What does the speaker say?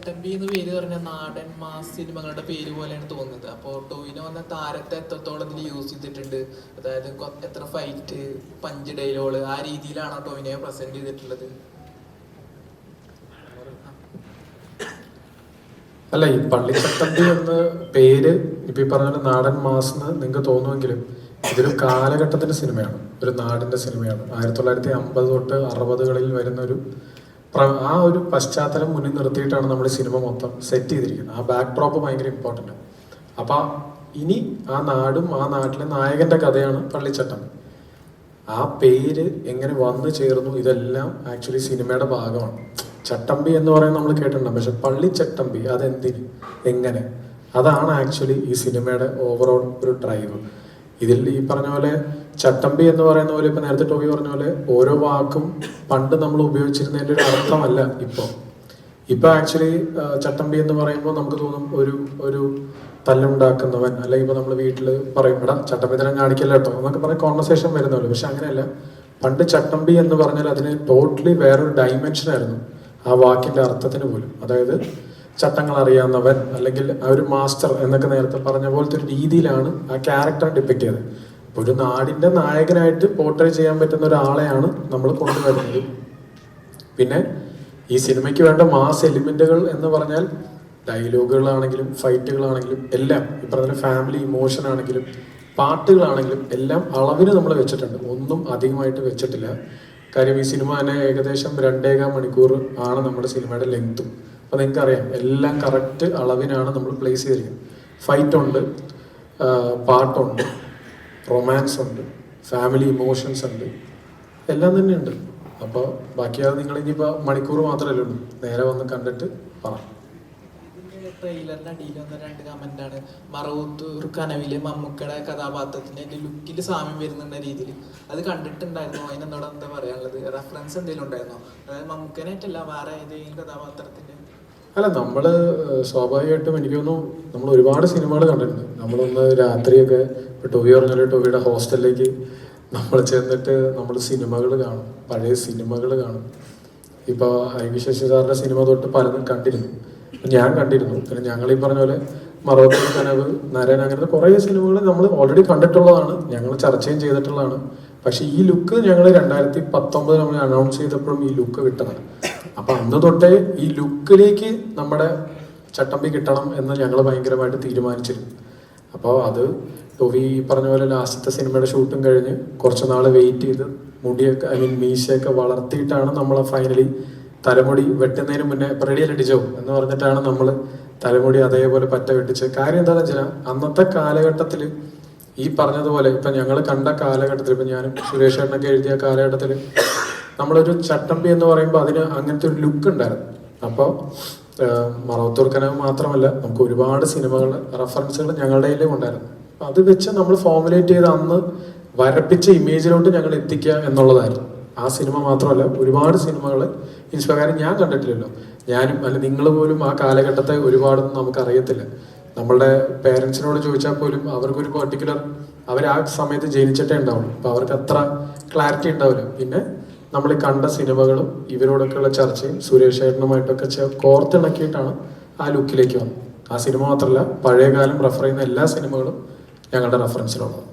ചട്ടമ്പി എന്ന് പേര് പറഞ്ഞ നാടൻ മാസ് സിനിമകളുടെ പേര് പോലെയാണ് തോന്നുന്നത്. അപ്പോൾ ടോവിനോ വന്ന താരത്തെ എത്രത്തോളം ഇതിൽ യൂസ് ചെയ്തിട്ടുണ്ട്, അതായത് എത്ര ഫൈറ്റ്, പഞ്ച് ഡയലോഗ്, ആ രീതിയിലാണോ ടോവിനോയെ പ്രസന്റ് ചെയ്തിട്ടുള്ളത്? അല്ല, ഈ പള്ളിച്ചട്ടമ്പി എന്ന പേര് ഇപ്പൊ ഈ പറഞ്ഞ നാടൻ മാസ് എന്ന് നിങ്ങൾക്ക് തോന്നുമെങ്കിലും ഇതൊരു കാലഘട്ടത്തിന്റെ സിനിമയാണ്, ഒരു നാടിന്റെ സിനിമയാണ്. 1950 തൊട്ട് 60കളിൽ വരുന്ന ആ ഒരു പശ്ചാത്തലം മുന്നിൽ നിർത്തിയിട്ടാണ് നമ്മൾ സിനിമ മൊത്തം സെറ്റ് ചെയ്തിരിക്കുന്നത്. ആ ബാക്ക് ഡ്രോപ്പ് ഭയങ്കര ഇമ്പോർട്ടൻ്റ് ആണ്. അപ്പൊ ഇനി ആ നാടും ആ നാട്ടിലെ നായകന്റെ കഥയാണ് പള്ളിച്ചട്ടമ്പി. ആ പേര് എങ്ങനെ വന്നു ചേർന്നു, ഇതെല്ലാം ആക്ച്വലി സിനിമയുടെ ഭാഗമാണ്. ചട്ടമ്പി എന്ന് പറയുന്നത് നമ്മൾ കേട്ടിട്ടുണ്ടാകും, പക്ഷെ പള്ളിച്ചട്ടമ്പി അതെന്തിന്, എങ്ങനെ, അതാണ് ആക്ച്വലി ഈ സിനിമയുടെ ഓവറോൾ ഒരു ഡ്രൈവ്. ഇതിൽ ഈ പറഞ്ഞ പോലെ ചട്ടമ്പി എന്ന് പറയുന്ന പോലെ, ഇപ്പൊ നേരത്തെ ടോബി പറഞ്ഞ പോലെ ഓരോ വാക്കും പണ്ട് നമ്മൾ ഉപയോഗിച്ചിരുന്നതിന്റെ ഒരു അർത്ഥമല്ല ഇപ്പൊ ആക്ച്വലി ചട്ടമ്പി എന്ന് പറയുമ്പോൾ നമുക്ക് തോന്നും ഒരു തല്ലുണ്ടാക്കുന്നവൻ, അല്ലെങ്കിൽ ഇപ്പൊ നമ്മൾ വീട്ടിൽ പറയും എടാ ചട്ടമ്പിത്തരം കാണിക്കല്ലോ കേട്ടോ എന്നൊക്കെ പറഞ്ഞ കോൺവെർസേഷൻ വരുന്നല്ലോ. പക്ഷെ അങ്ങനെയല്ല, പണ്ട് ചട്ടമ്പി എന്ന് പറഞ്ഞാൽ അതിന് ടോട്ടലി വേറൊരു ഡൈമെൻഷൻ ആയിരുന്നു ആ വാക്കിന്റെ അർത്ഥത്തിന് പോലും. അതായത് ചട്ടങ്ങൾ അറിയാവുന്നവൻ, അല്ലെങ്കിൽ ആ ഒരു മാസ്റ്റർ എന്നൊക്കെ നേരത്തെ പറഞ്ഞ പോലത്തെ ഒരു രീതിയിലാണ് ആ ക്യാരക്ടർ ഡിപ്പെക്ട് ചെയ്തത്. അപ്പൊ ഒരു നാടിന്റെ നായകനായിട്ട് പോർട്രേ ചെയ്യാൻ പറ്റുന്ന ഒരാളെയാണ് നമ്മൾ കൊണ്ടുവരുന്നത്. പിന്നെ ഈ സിനിമയ്ക്ക് വേണ്ട മാസ് എലിമെന്റുകൾ എന്ന് പറഞ്ഞാൽ ഡയലോഗുകളാണെങ്കിലും ഫൈറ്റുകളാണെങ്കിലും എല്ലാം, ഈ പറഞ്ഞ ഫാമിലി ഇമോഷൻ ആണെങ്കിലും പാട്ടുകളാണെങ്കിലും എല്ലാം അളവിന് നമ്മൾ വെച്ചിട്ടുണ്ട്, ഒന്നും അധികമായിട്ട് വെച്ചിട്ടില്ല. കാര്യം ഈ സിനിമ തന്നെ ഏകദേശം 2.25 മണിക്കൂർ ആണ് നമ്മുടെ സിനിമയുടെ ലെങ്ത്തും. അപ്പൊ നിങ്ങൾക്ക് അറിയാം, എല്ലാം കറക്റ്റ് അളവിനാണ് നമ്മൾ പ്ലേസ് ചെയ്തിരിക്കുന്നത്. ഫൈറ്റ് ഉണ്ട്, പാട്ടുണ്ട്, റൊമാൻസ് ഉണ്ട്, ഫാമിലി ഇമോഷൻസ് ഉണ്ട്, എല്ലാം തന്നെ ഉണ്ട്. അപ്പോൾ ബാക്കിയത് നിങ്ങൾ ഇനിയിപ്പോൾ മണിക്കൂർ മാത്രമല്ലേ ഉള്ളൂ, നേരെ വന്ന് കണ്ടിട്ട് പറ. ട്രെയിലറിന്റെ അടിയിൽ വന്ന 2 കമന്റാണ്, മറവത്തൂർ കനവിലെ മമ്മൂക്കയുടെ കഥാപാത്രത്തിന്റെ ലുക്കിൽ സാമ്യം വരുന്ന രീതിയിൽ. അത് കണ്ടിട്ടുണ്ടായിരുന്നു, അതിനെന്നോട് എന്താ പറയാനുള്ളത്? റെഫറൻസ് എന്തെങ്കിലും ഉണ്ടായിരുന്നോ? അതായത് മമ്മൂക്കനായിട്ടല്ല, വേറെ ഏതെങ്കിലും കഥാപാത്രത്തിന്റെ? അല്ല, നമ്മള് സ്വാഭാവികമായിട്ടും എനിക്ക് തോന്നുന്നു നമ്മൾ ഒരുപാട് സിനിമകൾ കണ്ടിട്ടുണ്ട്. നമ്മളൊന്ന് രാത്രിയൊക്കെ ഇപ്പൊ ടോവി പറഞ്ഞാൽ ടോവിയുടെ ഹോസ്റ്റലിലേക്ക് നമ്മൾ ചെന്നിട്ട് നമ്മൾ സിനിമകൾ കാണും, പഴയ സിനിമകൾ കാണും. ഇപ്പൊ ഐ.വി. ശശിധരന്റെ സിനിമ തൊട്ട് പലതും കണ്ടിരുന്നു, ഞാൻ കണ്ടിരുന്നു. പിന്നെ ഞങ്ങൾ ഈ പറഞ്ഞ പോലെ മറവത്തൂർ കനവ്, നരൻ, അങ്ങനത്തെ കുറേ സിനിമകൾ നമ്മൾ ഓൾറെഡി കണ്ടിട്ടുള്ളതാണ്, ഞങ്ങൾ ചർച്ചയും ചെയ്തിട്ടുള്ളതാണ്. പക്ഷെ ഈ ലുക്ക് ഞങ്ങൾ 2019 നമ്മൾ അനൗൺസ് ചെയ്തപ്പോഴും ഈ ലുക്ക് കിട്ടണം. അപ്പൊ അന്ന് തൊട്ടേ ഈ ലുക്കിലേക്ക് നമ്മുടെ ചട്ടമ്പി കിട്ടണം എന്ന് ഞങ്ങൾ ഭയങ്കരമായിട്ട് തീരുമാനിച്ചിരുന്നു. അപ്പോൾ അത് ടോവി പറഞ്ഞ പോലെ ലാസ്റ്റത്തെ സിനിമയുടെ ഷൂട്ടും കഴിഞ്ഞ് കുറച്ച് നാൾ വെയിറ്റ് ചെയ്ത് മുടിയൊക്കെ മീശയൊക്കെ വളർത്തിയിട്ടാണ് നമ്മൾ ഫൈനലി തലമുടി വെട്ടുന്നതിന് മുന്നേ റെഡിയല്ല ഡിജോ എന്ന് പറഞ്ഞിട്ടാണ് നമ്മൾ തലമുടി അതേപോലെ പറ്റ വെട്ടിച്ചത്. കാര്യം എന്താണെന്ന് വെച്ചാൽ അന്നത്തെ കാലഘട്ടത്തിൽ ഈ പറഞ്ഞതുപോലെ ഇപ്പൊ ഞങ്ങൾ കണ്ട കാലഘട്ടത്തിൽ, ഇപ്പൊ ഞാനും സുരേഷ് ഏട്ടനൊക്കെ എഴുതിയ കാലഘട്ടത്തിൽ നമ്മളൊരു ചട്ടമ്പി എന്ന് പറയുമ്പോൾ അതിന് അങ്ങനത്തെ ഒരു ലുക്ക് ഉണ്ടായിരുന്നു. അപ്പോൾ മറവത്തൂർ കനവ് മാത്രമല്ല, നമുക്ക് ഒരുപാട് സിനിമകൾ റെഫറൻസുകൾ ഞങ്ങളുടെ കയ്യിലും ഉണ്ടായിരുന്നു. അത് വെച്ച് നമ്മൾ ഫോർമുലേറ്റ് ചെയ്ത് അന്ന് വരപ്പിച്ച ഇമേജിലോട്ട് ഞങ്ങൾ എത്തിക്കുക എന്നുള്ളതായിരുന്നു. ആ സിനിമ മാത്രമല്ല, ഒരുപാട് സിനിമകൾ ഇൻസ്പയർ ഞാൻ കണ്ടിട്ടില്ലല്ലോ. ഞാനും അല്ല നിങ്ങൾ പോലും ആ കാലഘട്ടത്തെ ഒരുപാടൊന്നും നമുക്ക് അറിയത്തില്ല. നമ്മളുടെ പേരൻസിനോട് ചോദിച്ചാൽ പോലും അവർക്കൊരു പെർട്ടിക്കുലർ, അവർ ആ സമയത്ത് ജനിച്ചിട്ടേ ഉണ്ടാവുള്ളൂ. അപ്പൊ അവർക്ക് അത്ര ക്ലാരിറ്റി ഉണ്ടാവില്ല. പിന്നെ നമ്മൾ കണ്ട സിനിമകളും ഇവരോടൊക്കെയുള്ള ചർച്ചയും സുരേഷ് ഏട്ടനുമായിട്ടൊക്കെ കോർത്തിണക്കിയിട്ടാണ് ആ ലുക്കിലേക്ക് വന്നത്. ആ സിനിമ മാത്രമല്ല, പഴയകാലം റെഫർ ചെയ്യുന്ന എല്ലാ സിനിമകളും ഞങ്ങളുടെ റെഫറൻസിലുള്ളത്.